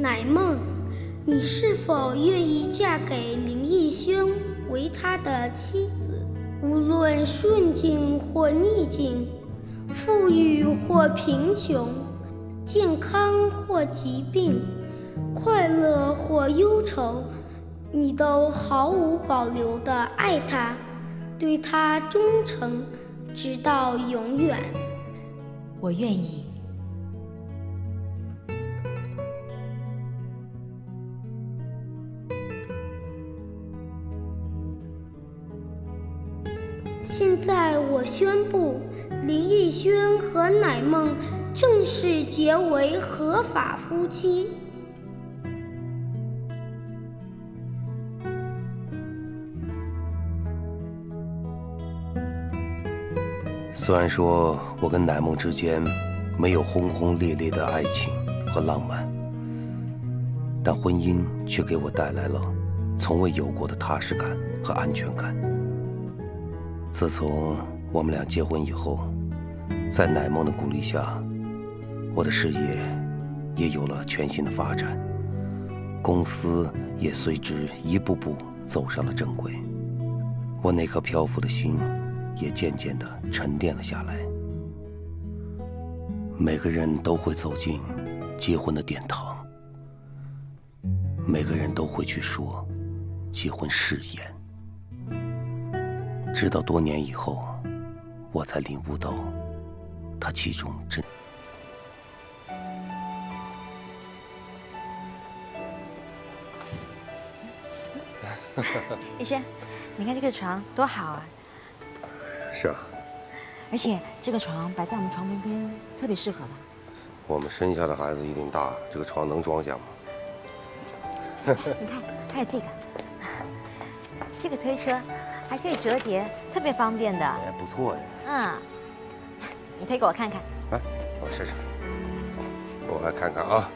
乃梦，你是否愿意嫁给林义轩为他的妻子？无论顺境或逆境，富裕或贫穷，健康或疾病，快乐或忧愁，你都毫无保留地爱他，对他忠诚，直到永远。我愿意。现在我宣布，林义轩和乃梦正式结为合法夫妻。虽然说我跟乃梦之间没有轰轰烈烈的爱情和浪漫，但婚姻却给我带来了从未有过的踏实感和安全感。自从我们俩结婚以后，在乃梦的鼓励下，我的事业也有了全新的发展，公司也随之一步步走上了正轨。我那颗漂浮的心也渐渐地沉淀了下来。每个人都会走进结婚的殿堂，每个人都会去说结婚誓言。直到多年以后，我才领悟到它其中真。逸轩，你看这个床多好啊！是啊，而且这个床摆在我们床边边，特别适合吧？我们生下的孩子一定大，这个床能装下吗？你看，还有这个，这个推车还可以折叠，特别方便的。哎，不错呀。嗯，你推给我看看。哎，我试试。我来看看啊。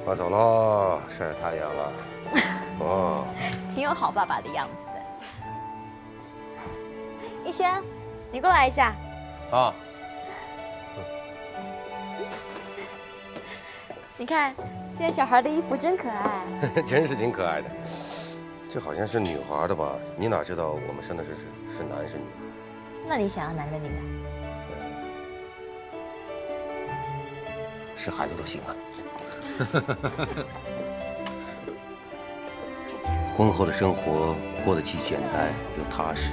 我走喽，晒太阳了。哦，挺有好爸爸的样子的。逸轩，你过来一下。啊。你看，现在小孩的衣服真可爱。真是挺可爱的。这好像是女孩的吧？你哪知道我们生的是男是女？那你想要男的女的？是孩子都行啊。婚后的生活过得既简单又踏实。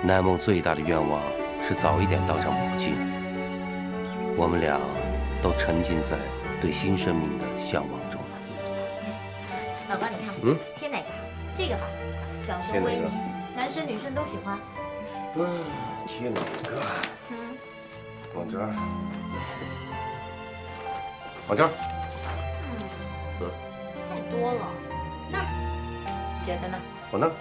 乃梦最大的愿望是早一点当上母亲。我们俩都沉浸在对新生命的向往中。老公，你看，贴哪个好？这个吧，小熊维尼，男生女生都喜欢。贴哪个？往这儿。往这儿。太多了。那儿，你觉得呢？往那儿。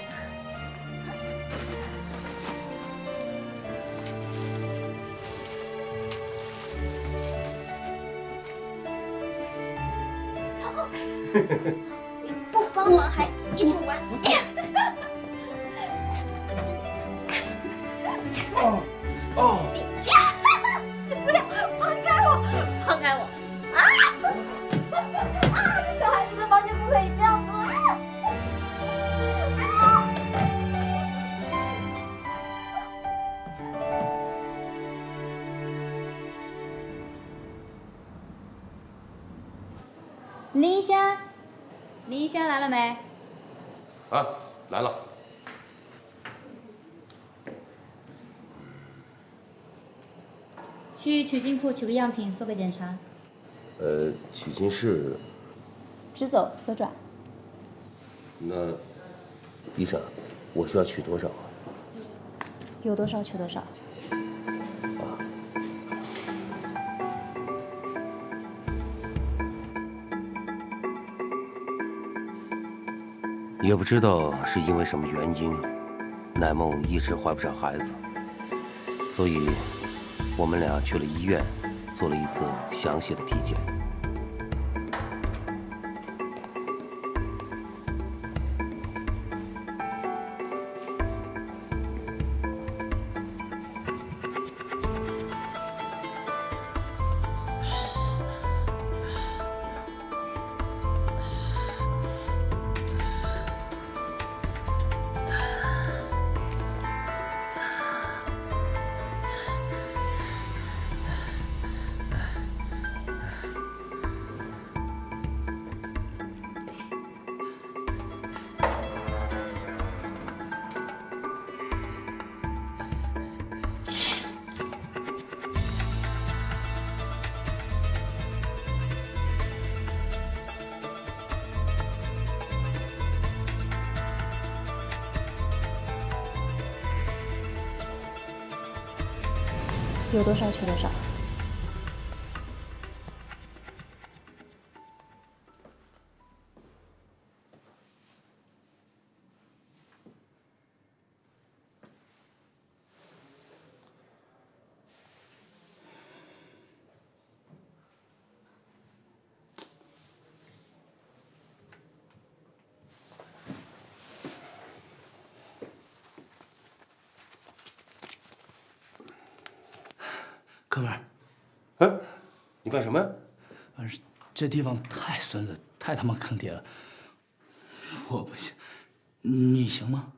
你不帮忙还一直玩。哦，你不要放开我，放开我！这小孩子的房间不可以这样做。林一轩，林一轩来了没？啊，来了。去取经库取个样品，做个检查。取经室。直走，左转。那，医生，我需要取多少？有多少取多少。也不知道是因为什么原因，乃梦一直怀不上孩子，所以我们俩去了医院，做了一次详细的体检。有多少取多少。哥们儿，哎，你干什么呀？这地方太孙子，太他妈坑爹了！我不行，你行吗？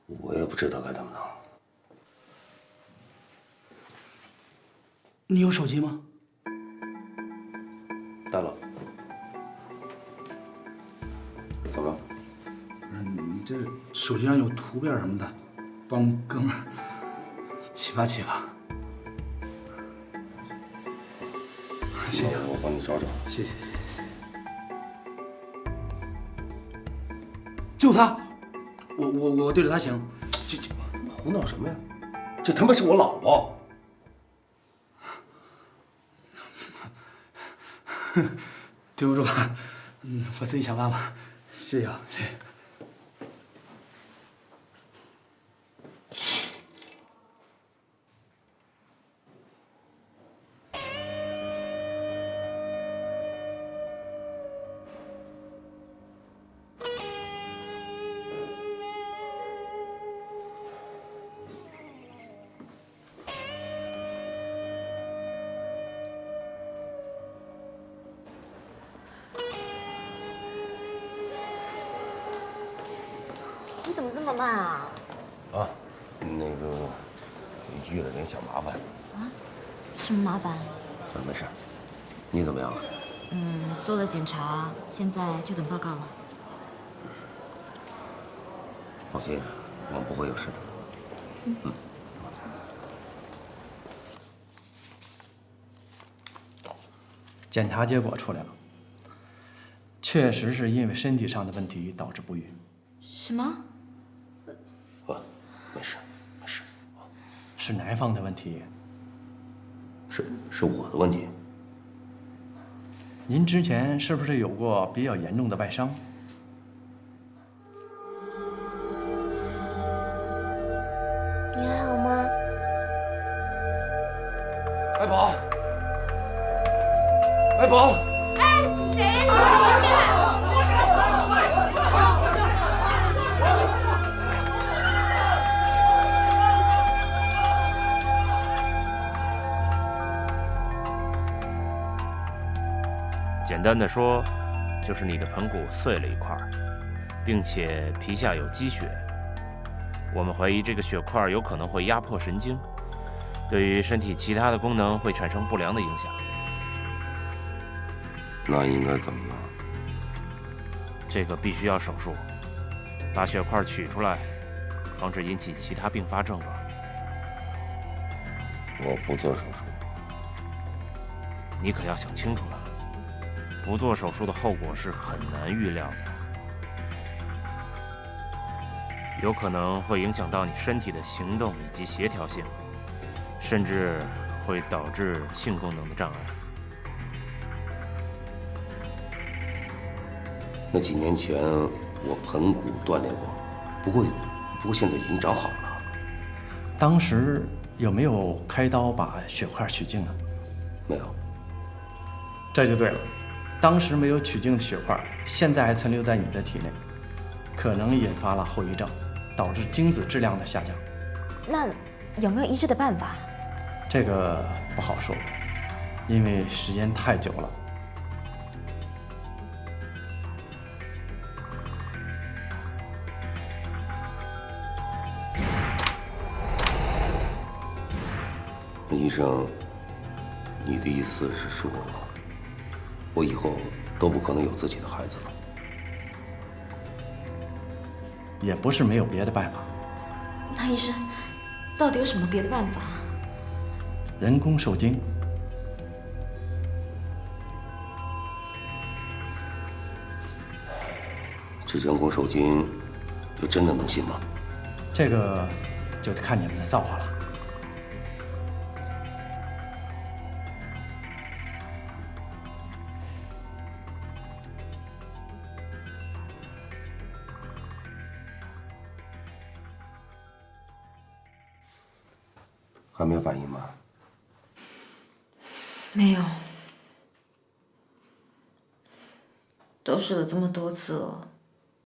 我也不知道该怎么弄。你有手机吗？带了。怎么了？你这手机上有图片什么的，帮哥们儿启发启发。谢谢，我帮你找找。谢谢。就他，我对着他行。这胡闹什么呀？这他妈是我老婆。对不住啊，我自己想办法。谢谢啊，谢谢。你怎么这么慢啊？啊，那个遇了点小麻烦。啊？什么麻烦？没事。你怎么样？做了检查，现在就等报告了。放心，我们不会有事的。检查结果出来了，确实是因为身体上的问题导致不育。什么？没事。是男方的问题。是我的问题。您之前是不是有过比较严重的外伤？你还好吗？爱宝，爱宝，谁呀？你神经病啊！简单的说，就是你的盆骨碎了一块，并且皮下有积血。我们怀疑这个血块有可能会压迫神经，对于身体其他的功能会产生不良的影响。那应该怎么样？这个必须要手术，把血块取出来，防止引起其他并发症状。我不做手术。你可要想清楚了。不做手术的后果是很难预料的，有可能会影响到你身体的行动以及协调性，甚至会导致性功能的障碍。那几年前我盆骨断裂过，不过现在已经长好了。当时有没有开刀把血块取净啊？没有。这就对了。当时没有取净的血块，现在还存留在你的体内，可能引发了后遗症，导致精子质量的下降。那有没有医治的办法？这个不好说，因为时间太久了。医生，你的意思是说，我以后都不可能有自己的孩子了？也不是没有别的办法。那医生，到底有什么别的办法？人工受精。这人工受精，就真的能信吗？这个就得看你们的造化了。还没有反应吗？没有，都试了这么多次了，